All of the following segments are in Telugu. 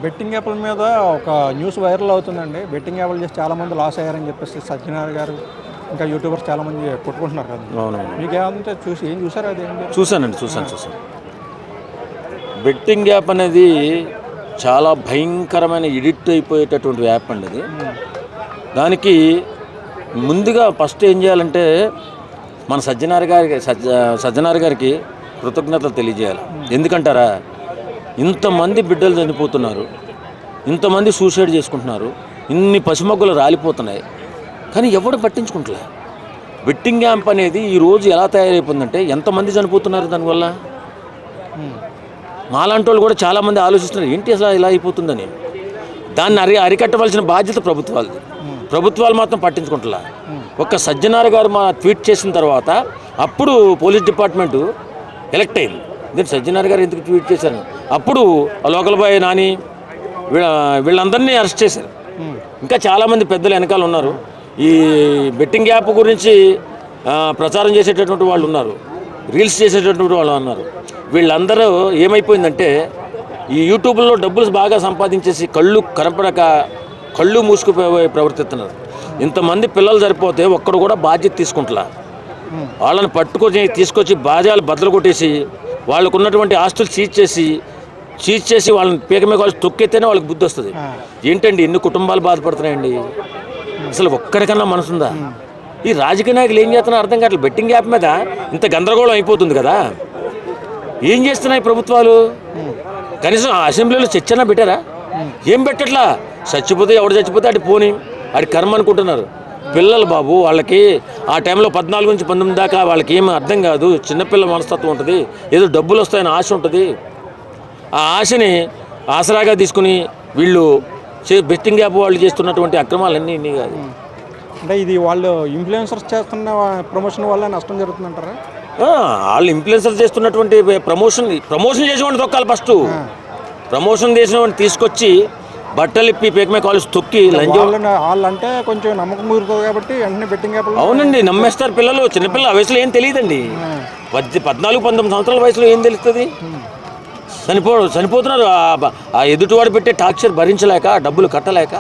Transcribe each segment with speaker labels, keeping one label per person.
Speaker 1: బెట్టింగ్ యాప్ల మీద ఒక న్యూస్ వైరల్ అవుతుందండి. బెట్టింగ్ యాప్లు చేసి చాలామంది లాస్ అయ్యారని చెప్పేసి సత్యనారాయణ గారు ఇంకా యూట్యూబర్స్ చాలామంది కొట్టుకుంటున్నారు కదా.
Speaker 2: అవునవును,
Speaker 1: మీకేమంటే ఏం చూసారు అది
Speaker 2: చూశాను. బెట్టింగ్ యాప్ అనేది చాలా భయంకరమైన ఎడిక్ట్ అయిపోయేటటువంటి యాప్ అండి అది. దానికి ముందుగా ఫస్ట్ ఏం చేయాలంటే మన సజ్జనార్ గారికి కృతజ్ఞతలు తెలియజేయాలి. ఎందుకంటారా, ఇంతమంది బిడ్డలు చనిపోతున్నారు, ఇంతమంది సూసైడ్ చేసుకుంటున్నారు, ఇన్ని పసిమొగ్గలు రాలిపోతున్నాయి, కానీ ఎవడు పట్టించుకుంటలే. బెట్టింగ్ యాప్ అనేది ఈరోజు ఎలా తయారైపోయిందంటే ఎంతమంది చనిపోతున్నారు దానివల్ల. మాలాంటి వాళ్ళు కూడా చాలామంది ఆలోచిస్తున్నారు ఏంటి అసలు ఇలా అయిపోతుందని. దాన్ని అరికట్టవలసిన బాధ్యత ప్రభుత్వాలు మాత్రం పట్టించుకుంటలే. ఒక్క సజ్జనార్ గారు మా ట్వీట్ చేసిన తర్వాత అప్పుడు పోలీస్ డిపార్ట్మెంటు ఎలక్ట్ అయింది. నేను సజ్జనార్ గారు ఎందుకు ట్వీట్ చేశాను, అప్పుడు లోకల్ బాయ్ నాని వీళ్ళందరినీ అరెస్ట్ చేశారు. ఇంకా చాలామంది పెద్దలు వెనకాల ఉన్నారు. ఈ బెట్టింగ్ యాప్ గురించి ప్రచారం చేసేటటువంటి వాళ్ళు ఉన్నారు, రీల్స్ చేసేటటువంటి వాళ్ళు ఉన్నారు. వీళ్ళందరూ ఏమైపోయిందంటే ఈ యూట్యూబ్లో డబ్బులు బాగా సంపాదించేసి కళ్ళు కనపడక కళ్ళు మూసుకుపోయి ప్రవర్తిస్తున్నారు. ఇంతమంది పిల్లలు సరిపోతే ఒక్కడు కూడా బాధ్యత తీసుకుంటలా. వాళ్ళని పట్టుకొని తీసుకొచ్చి బాధ్యాలు బద్దలు కొట్టేసి వాళ్ళకు ఉన్నటువంటి ఆస్తులు సీజ్ చేసి వాళ్ళని పీకమే కాల్చి తొక్కితేనే వాళ్ళకి బుద్ధి వస్తుంది. ఏంటండి ఎన్ని కుటుంబాలు బాధపడుతున్నాయండి. అసలు ఒక్కడికన్నా మనసుందా? ఈ రాజకీయ నాయకులు ఏం చేస్తున్నారో అర్థం కావట్లేదు. బెట్టింగ్ యాప్ మీద ఇంత గందరగోళం అయిపోతుంది కదా, ఏం చేస్తున్నాయి ప్రభుత్వాలు? కనీసం అసెంబ్లీలో చర్చన పెట్టారా? ఏం పెట్టట్లా. ఎవడు చచ్చిపోతే అటు పోని, అటు కర్మ అనుకుంటున్నారు. పిల్లలు బాబు, వాళ్ళకి ఆ టైంలో 14 నుంచి 19 దాకా వాళ్ళకి ఏమీ అర్థం కాదు. చిన్నపిల్లల మనస్తత్వం ఉంటుంది, ఏదో డబ్బులు వస్తాయని ఆశ ఉంటుంది. ఆ ఆశని ఆసరాగా తీసుకుని వీళ్ళు బెట్టింగ్ యాప్ వాళ్ళు చేస్తున్నటువంటి అక్రమాలన్నీ ఇన్ని కాదు.
Speaker 1: అంటే ఇది వాళ్ళు ఇన్ఫ్లుయెన్సర్స్ చేస్తున్న ప్రమోషన్ వల్ల నష్టం జరుగుతుందంటారా?
Speaker 2: వాళ్ళు ఇన్ఫ్లుయెన్సర్ చేస్తున్నటువంటి ప్రమోషన్ చేసేవాడిని తొక్కాలి. ఫస్ట్ ప్రమోషన్ చేసేవాడిని తీసుకొచ్చి బట్టలు ఇప్పి పేకమే కాలేజ్ తొక్కి
Speaker 1: వాళ్ళంటే కొంచెం నమ్మకం కుదురుతుంది కాబట్టి వెంటనే బెట్టింగ్ యాప్.
Speaker 2: అవునండి, నమ్మేస్తారు పిల్లలు. చిన్నపిల్లల వయసులో ఏం తెలియదండి. 14-19 సంవత్సరాల వయసులో ఏం తెలుస్తుంది? చనిపోతున్నారు. ఆ ఎదుటివాడు పెట్టే టార్చర్ భరించలేక, డబ్బులు కట్టలేక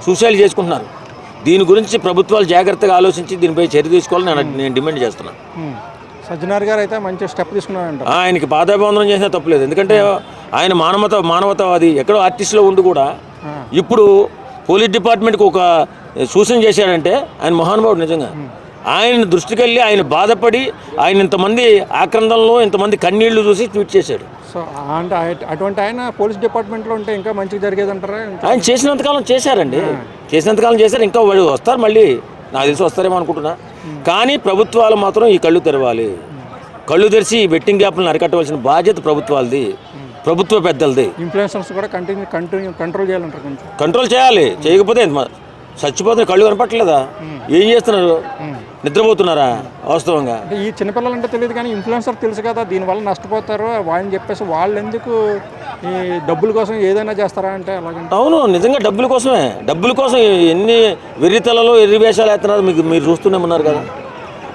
Speaker 2: సూసైడ్ చేసుకుంటున్నారు. దీని గురించి ప్రభుత్వాలు జాగ్రత్తగా ఆలోచించి దీనిపై చర్య తీసుకోవాలని నేను డిమాండ్ చేస్తున్నాను.
Speaker 1: సజ్జనార్ గారు అయితే మంచి స్టెప్ తీసుకున్నారంట.
Speaker 2: ఆయనకి పాదాభివందనం చేసినా తప్పలేదు. ఎందుకంటే ఆయన మానవతావాది. ఎక్కడో ఆర్టిస్ట్లో ఉండి కూడా ఇప్పుడు పోలీస్ డిపార్ట్మెంట్కి ఒక సూచన చేశాడంటే ఆయన మహానుభావుడు నిజంగా. ఆయన దృష్టికి వెళ్ళి ఆయన బాధపడి ఆయన ఇంతమంది ఆక్రందనలో ఇంతమంది కన్నీళ్లు చూసి ట్వీట్ చేశాడు.
Speaker 1: సో అంటే అటువంటి ఆయన పోలీస్ డిపార్ట్మెంట్లో ఉంటే ఇంకా మంచిగా జరిగేది అంటారా?
Speaker 2: ఆయన చేసినంతకాలం చేశారండి, చేశారు. ఇంకా వాళ్ళు వస్తారు, మళ్ళీ నాకు తెలిసి వస్తారేమో అనుకుంటున్నా. కానీ ప్రభుత్వాలు మాత్రం ఈ కళ్ళు తెరవాలి. కళ్ళు తెరిచి ఈ బెట్టింగ్ యాప్లను అరికట్టవలసిన బాధ్యత ప్రభుత్వాలది, ప్రభుత్వ పెద్దలది.
Speaker 1: ఇన్ఫ్లుయెన్సర్స్ కూడా కంట్రోల్ చేయాలంటారు.
Speaker 2: కంట్రోల్ చేయాలి. చేయకపోతే చచ్చిపోతున్న కళ్ళు కనపట్లేదా? ఏం చేస్తున్నారు? నిద్రపోతున్నారా? వాస్తవంగా
Speaker 1: ఈ చిన్నపిల్లలు అంటే తెలియదు, కానీ ఇన్ఫ్లుయెన్సర్ తెలుసు కదా దీనివల్ల నష్టపోతారు వాళ్ళని చెప్పేసి వాళ్ళు ఎందుకు ఈ డబ్బుల కోసం ఏదైనా చేస్తారా అంటే అలాగంటే.
Speaker 2: అవును, నిజంగా డబ్బుల కోసం ఎన్ని వెర్రితలలో వేషాలు వేస్తున్నారు మీరు చూస్తూనే ఉన్నారు కదా.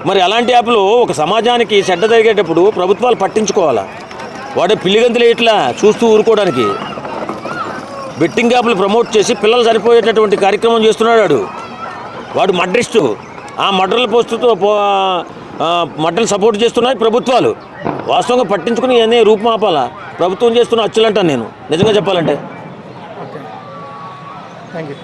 Speaker 2: మరి అలాంటి యాప్లు ఒక సమాజానికి చెడ్డ జరిగేటప్పుడు ప్రభుత్వాలు పట్టించుకోవాలా? వాడే పిల్లిగంతులు ఇట్లా చూస్తూ ఊరుకోవడానికి బెట్టింగ్ యాప్లు ప్రమోట్ చేసి పిల్లలు చనిపోయేటటువంటి కార్యక్రమం చేస్తున్నాడు వాడు మర్డరిస్టు. ఆ మర్డర్ల మర్డర్లు సపోర్ట్ చేస్తున్నాయి ప్రభుత్వాలు. వాస్తవంగా పట్టించుకుని అనే రూపుమాపాలా ప్రభుత్వం చేస్తున్న అచ్చులంటాను నేను నిజంగా చెప్పాలంటే.
Speaker 1: Thank you.